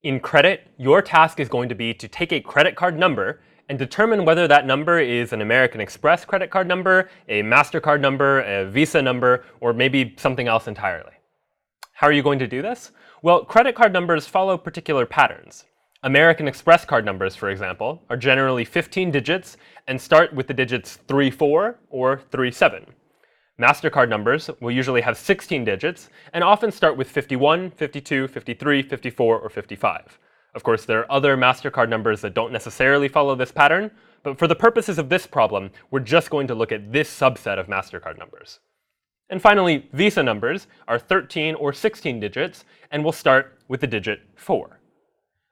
In credit, your task is going to be to take a credit card number and determine whether that number is an American Express credit card number, a MasterCard number, a Visa number, or maybe something else entirely. How are you going to do this? Well, credit card numbers follow particular patterns. American Express card numbers, for example, are generally 15 digits and start with the digits 34 or 37. MasterCard numbers will usually have 16 digits and often start with 51, 52, 53, 54, or 55. Of course, there are other MasterCard numbers that don't necessarily follow this pattern, but for the purposes of this problem, we're just going to look at this subset of MasterCard numbers. And finally, Visa numbers are 13 or 16 digits and will start with the digit 4.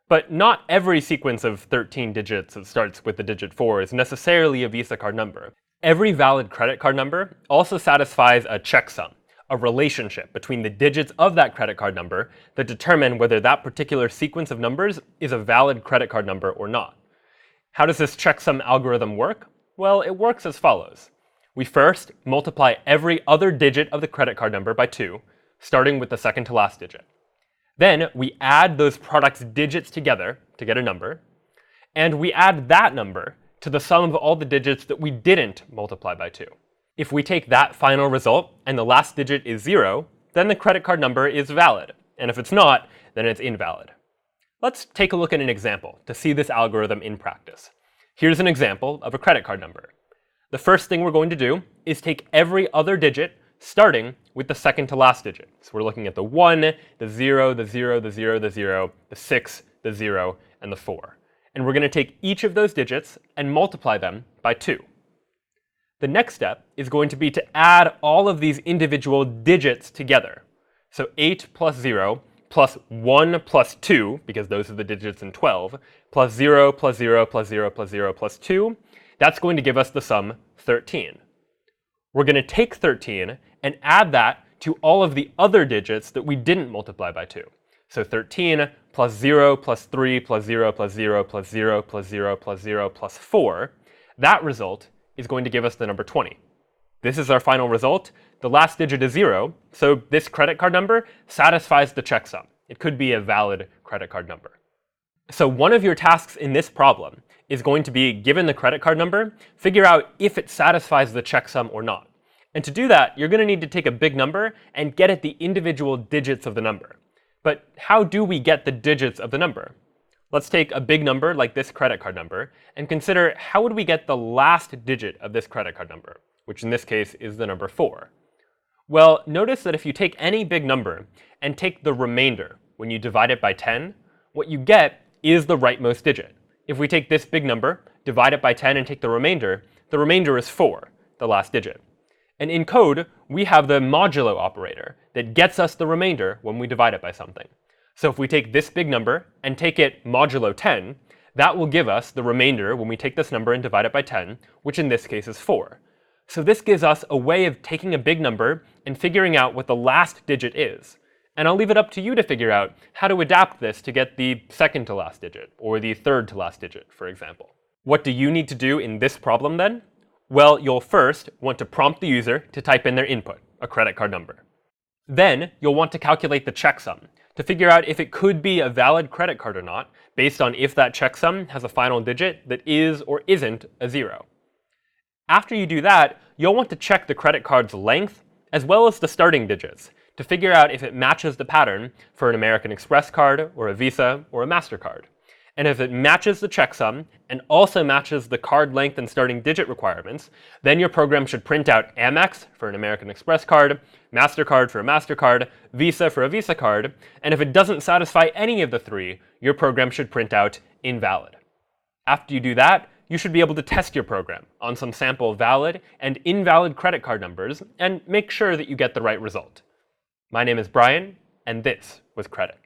But not every sequence of 13 digits that starts with the digit 4 is necessarily a Visa card number. Every valid credit card number also satisfies a checksum, a relationship between the digits of that credit card number that determine whether that particular sequence of numbers is a valid credit card number or not. How does this checksum algorithm work? Well, it works as follows. We first multiply every other digit of the credit card number by 2, starting with the second to last digit. Then we add those product's digits together to get a number, and we add that number to the sum of all the digits that we didn't multiply by 2. If we take that final result and the last digit is 0, then the credit card number is valid, and if it's not, then it's invalid. Let's take a look at an example to see this algorithm in practice. Here's an example of a credit card number. The first thing we're going to do is take every other digit starting with the second to last digit. So we're looking at the 1, the 0, the 0, the 0, the 0, the 6, the 0, and the 4. And we're going to take each of those digits and multiply them by 2. The next step is going to be to add all of these individual digits together. So 8 plus 0 plus 1 plus 2, because those are the digits in 12, plus 0 plus 0 plus 0 plus 0 plus 2, that's going to give us the sum 13. We're going to take 13 and add that to all of the other digits that we didn't multiply by 2. So 13 plus 0 plus 3 plus 0 plus 0 plus 0 plus 0 plus 0 plus 4, that result is going to give us the number 20. This is our final result. The last digit is 0, so this credit card number satisfies the checksum. It could be a valid credit card number. So one of your tasks in this problem is going to be, given the credit card number, figure out if it satisfies the checksum or not. And to do that, you're going to need to take a big number and get at the individual digits of the number. But how do we get the digits of the number? Let's take a big number like this credit card number and consider how would we get the last digit of this credit card number, which in this case is the number 4. Well, notice that if you take any big number and take the remainder when you divide it by 10, what you get is the rightmost digit. If we take this big number, divide it by 10, and take the remainder is 4, the last digit. And in code, we have the modulo operator that gets us the remainder when we divide it by something. So if we take this big number and take it modulo 10, that will give us the remainder when we take this number and divide it by 10, which in this case is 4. So this gives us a way of taking a big number and figuring out what the last digit is. And I'll leave it up to you to figure out how to adapt this to get the second to last digit, or the third to last digit, for example. What do you need to do in this problem then? Well, you'll first want to prompt the user to type in their input, a credit card number. Then you'll want to calculate the checksum to figure out if it could be a valid credit card or not, based on if that checksum has a final digit that is or isn't a 0. After you do that, you'll want to check the credit card's length as well as the starting digits to figure out if it matches the pattern for an American Express card or a Visa or a MasterCard. And if it matches the checksum and also matches the card length and starting digit requirements, then your program should print out Amex for an American Express card, MasterCard for a MasterCard, Visa for a Visa card, and if it doesn't satisfy any of the three, your program should print out invalid. After you do that, you should be able to test your program on some sample valid and invalid credit card numbers and make sure that you get the right result. My name is Brian, and this was Credit.